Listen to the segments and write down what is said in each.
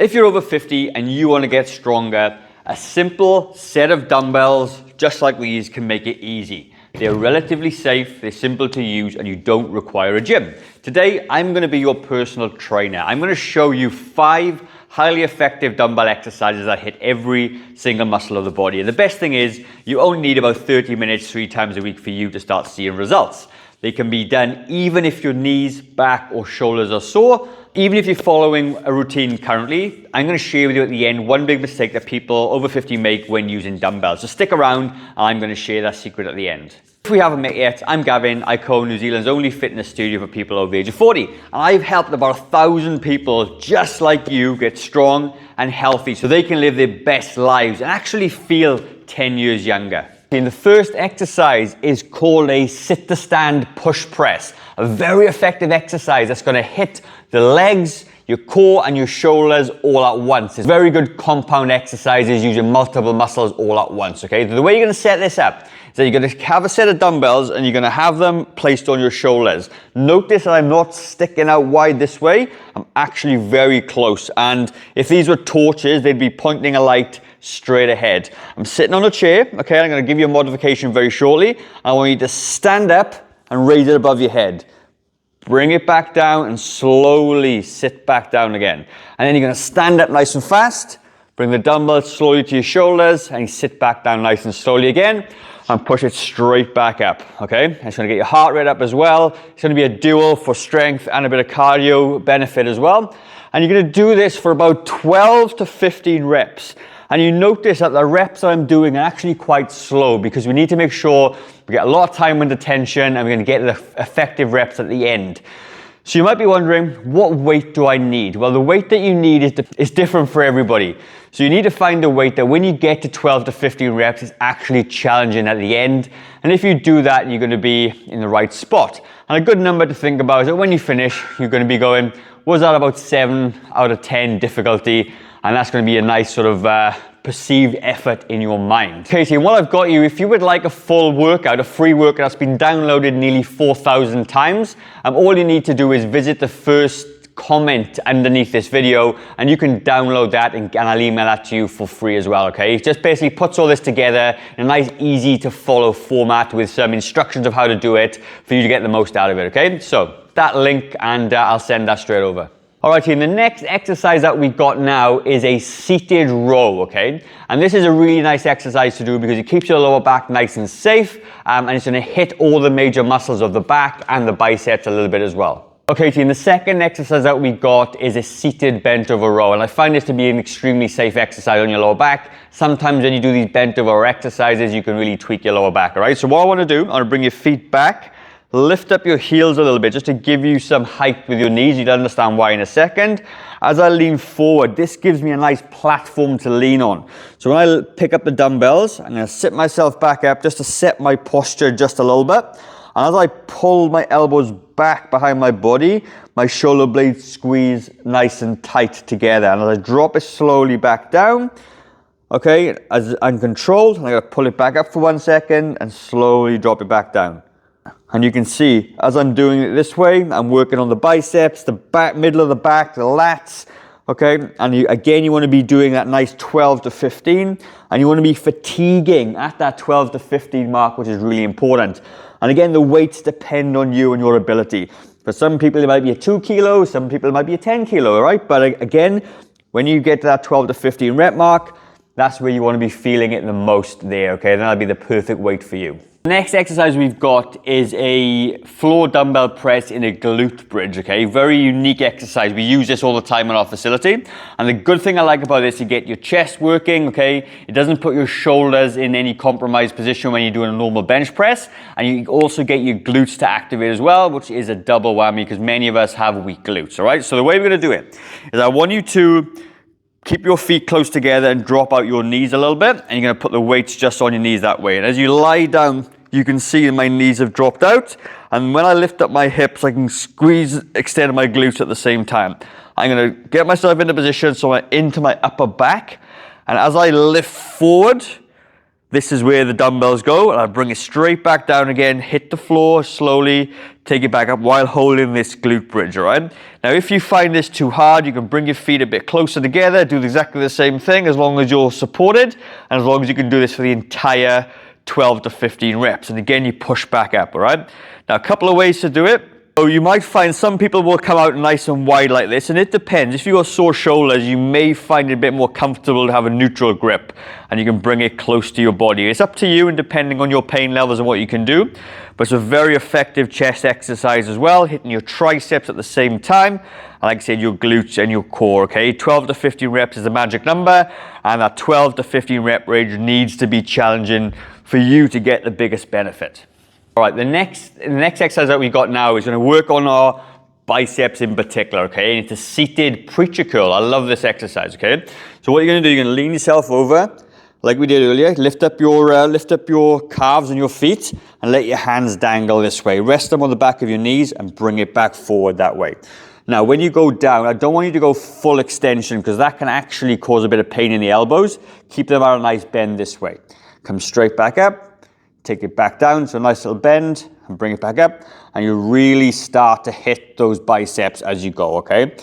If you're over 50 and you want to get stronger, a simple set of dumbbells, just like these, can make it easy. They're relatively safe, they're simple to use, and you don't require a gym. Today, I'm going to be your personal trainer. I'm going to show you 5 highly effective dumbbell exercises that hit every single muscle of the body. And the best thing is, you only need about 30 minutes 3 times a week for you to start seeing results. They can be done even if your knees, back, or shoulders are sore. Even if you're following a routine currently, I'm going to share with you at the end one big mistake that people over 50 make when using dumbbells. So stick around, and I'm going to share that secret at the end. If we haven't met yet, I'm Gavin. I co-own New Zealand's only fitness studio for people over the age of 40. And I've helped about 1,000 people just like you get strong and healthy so they can live their best lives and actually feel 10 years younger. And the first exercise is called a sit-to-stand push press. A very effective exercise that's going to hit the legs, your core, and your shoulders all at once. It's very good compound exercises using multiple muscles all at once, okay? The way you're going to set this up is that you're going to have a set of dumbbells and you're going to have them placed on your shoulders. Notice that I'm not sticking out wide this way. I'm actually very close. And if these were torches, they'd be pointing a light straight ahead. I'm sitting on a chair, okay? I'm going to give you a modification very shortly. I want you to stand up and raise it above your head. Bring it back down and slowly sit back down again. And then you're going to stand up nice and fast, bring the dumbbell slowly to your shoulders, and you sit back down nice and slowly again, and push it straight back up, okay? It's going to get your heart rate up as well. It's going to be a dual for strength and a bit of cardio benefit as well. And you're going to do this for about 12 to 15 reps. And you notice that the reps I'm doing are actually quite slow because we need to make sure we get a lot of time under tension and we're going to get the effective reps at the end. So you might be wondering, what weight do I need? Well, the weight that you need is different for everybody. So you need to find a weight that when you get to 12 to 15 reps is actually challenging at the end. And if you do that, you're going to be in the right spot. And a good number to think about is that when you finish, you're going to be going, was that about 7 out of 10 difficulty? And that's going to be a nice sort of perceived effort in your mind. Okay, so while I've got you, if you would like a full workout, a free workout that's been downloaded nearly 4,000 times, all you need to do is visit the first comment underneath this video and you can download that and I'll email that to you for free as well, okay? It just basically puts all this together in a nice, easy to follow format with some instructions of how to do it for you to get the most out of it, okay? So that link and I'll send that straight over. Alright team, the next exercise that we've got now is a seated row, okay? And this is a really nice exercise to do because it keeps your lower back nice and safe and it's going to hit all the major muscles of the back and the biceps a little bit as well. Okay team, the second exercise that we got is a seated bent over row, and I find this to be an extremely safe exercise on your lower back. Sometimes when you do these bent over exercises, you can really tweak your lower back, alright? So what I want to do, I want to bring your feet back, lift up your heels a little bit just to give you some height with your knees. You'll understand why in a second. As I lean forward, this gives me a nice platform to lean on. So when I pick up the dumbbells, I'm going to sit myself back up just to set my posture just a little bit. And as I pull my elbows back behind my body, my shoulder blades squeeze nice and tight together. And as I drop it slowly back down, okay, as I'm controlled, I'm going to pull it back up for 1 second and slowly drop it back down. And you can see, as I'm doing it this way, I'm working on the biceps, the back, middle of the back, the lats, okay? And you want to be doing that nice 12 to 15, and you want to be fatiguing at that 12 to 15 mark, which is really important. And again, the weights depend on you and your ability. For some people, it might be a 2 kilo, some people it might be a 10 kilo, right? But again, when you get to that 12 to 15 rep mark, that's where you want to be feeling it the most there, okay? Then that'll be the perfect weight for you. The next exercise we've got is a floor dumbbell press in a glute bridge, okay? Very unique exercise. We use this all the time in our facility. And the good thing I like about this, you get your chest working, okay? It doesn't put your shoulders in any compromised position when you're doing a normal bench press. And you also get your glutes to activate as well, which is a double whammy because many of us have weak glutes, all right? So the way we're going to do it is I want you to keep your feet close together and drop out your knees a little bit, and you're going to put the weights just on your knees that way. And as you lie down, you can see my knees have dropped out, and when I lift up my hips, I can extend my glutes at the same time. I'm going to get myself into position so I'm into my upper back, and as I lift forward, This is where the dumbbells go, and I bring it straight back down again, hit the floor slowly, take it back up while holding this glute bridge, all right? Now, if you find this too hard, you can bring your feet a bit closer together, do exactly the same thing as long as you're supported, and as long as you can do this for the entire 12 to 15 reps. And again, you push back up, all right? Now, a couple of ways to do it. So you might find some people will come out nice and wide like this, and it depends. If you've got sore shoulders, you may find it a bit more comfortable to have a neutral grip, and you can bring it close to your body. It's up to you, and depending on your pain levels and what you can do. But it's a very effective chest exercise as well, hitting your triceps at the same time, and like I said, your glutes and your core, okay? 12 to 15 reps is the magic number, and that 12 to 15 rep range needs to be challenging for you to get the biggest benefit. All right, the next exercise that we got now is going to work on our biceps in particular, okay? And it's a seated preacher curl. I love this exercise, okay? So what you're going to do, you're going to lean yourself over, like we did earlier. Lift up your calves and your feet, and let your hands dangle this way. Rest them on the back of your knees and bring it back forward that way. Now, when you go down, I don't want you to go full extension because that can actually cause a bit of pain in the elbows. Keep them at a nice bend this way. Come straight back up. Take it back down, so a nice little bend, and bring it back up, and you really start to hit those biceps as you go, okay?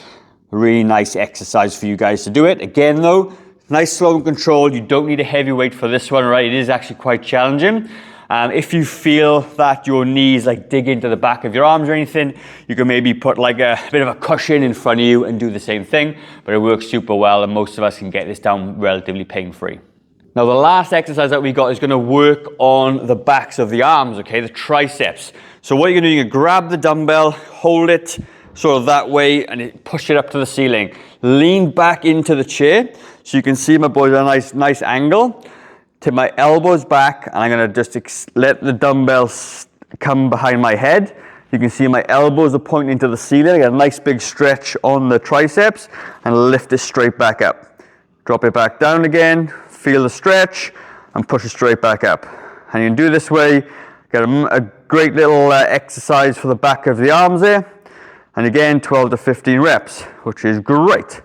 Really nice exercise for you guys to do it. Again though, nice, slow and controlled. You don't need a heavy weight for this one, right? It is actually quite challenging. If you feel that your knees like dig into the back of your arms or anything, you can maybe put like a bit of a cushion in front of you and do the same thing, but it works super well, and most of us can get this down relatively pain-free. Now, the last exercise that we got is going to work on the backs of the arms, okay, the triceps. So what you're going to do, you're going to grab the dumbbell, hold it sort of that way, and push it up to the ceiling. Lean back into the chair so you can see my boys at a nice angle. Tip my elbows back, and I'm going to just let the dumbbells come behind my head. You can see my elbows are pointing to the ceiling. I got a nice big stretch on the triceps, and lift it straight back up. Drop it back down again. Feel the stretch and push it straight back up. And you can do this way, get a great little exercise for the back of the arms there. And again, 12 to 15 reps, which is great.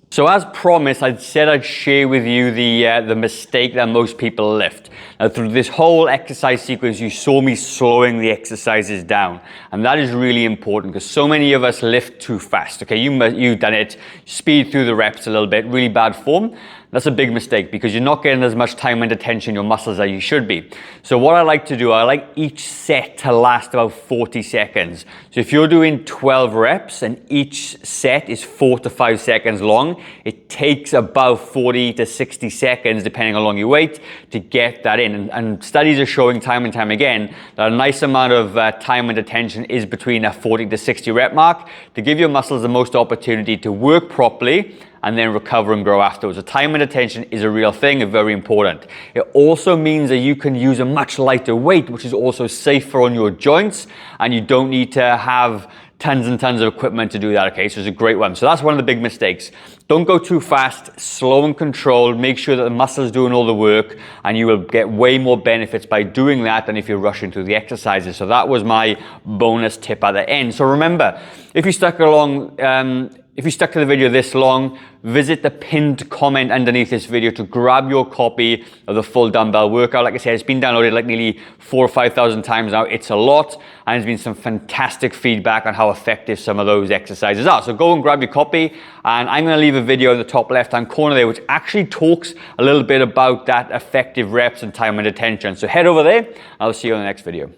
So as promised, I said I'd share with you the mistake that most people lift. Now, through this whole exercise sequence, you saw me slowing the exercises down. And that is really important because so many of us lift too fast. Okay, you've done it, speed through the reps a little bit, really bad form. That's a big mistake because you're not getting as much time and attention in your muscles as you should be. So what I like to do, I like each set to last about 40 seconds. So if you're doing 12 reps and each set is 4 to 5 seconds long, it takes about 40 to 60 seconds, depending on how long you wait, to get that in. And studies are showing time and time again that a nice amount of time and attention is between a 40 to 60 rep mark to give your muscles the most opportunity to work properly and then recover and grow afterwards. So time and attention is a real thing and very important. It also means that you can use a much lighter weight, which is also safer on your joints, and you don't need to have tons and tons of equipment to do that, okay? So it's a great one. So that's one of the big mistakes. Don't go too fast, slow and controlled, make sure that the muscle is doing all the work, and you will get way more benefits by doing that than if you're rushing through the exercises. So that was my bonus tip at the end. So remember, if you stuck to the video this long, visit the pinned comment underneath this video to grab your copy of the full dumbbell workout. Like I said, it's been downloaded like nearly 4,000 or 5,000 times now. It's a lot, and there's been some fantastic feedback on how effective some of those exercises are. So go and grab your copy, and I'm gonna leave a video in the top left-hand corner there, which actually talks a little bit about that effective reps and time and attention. So head over there, I'll see you in the next video.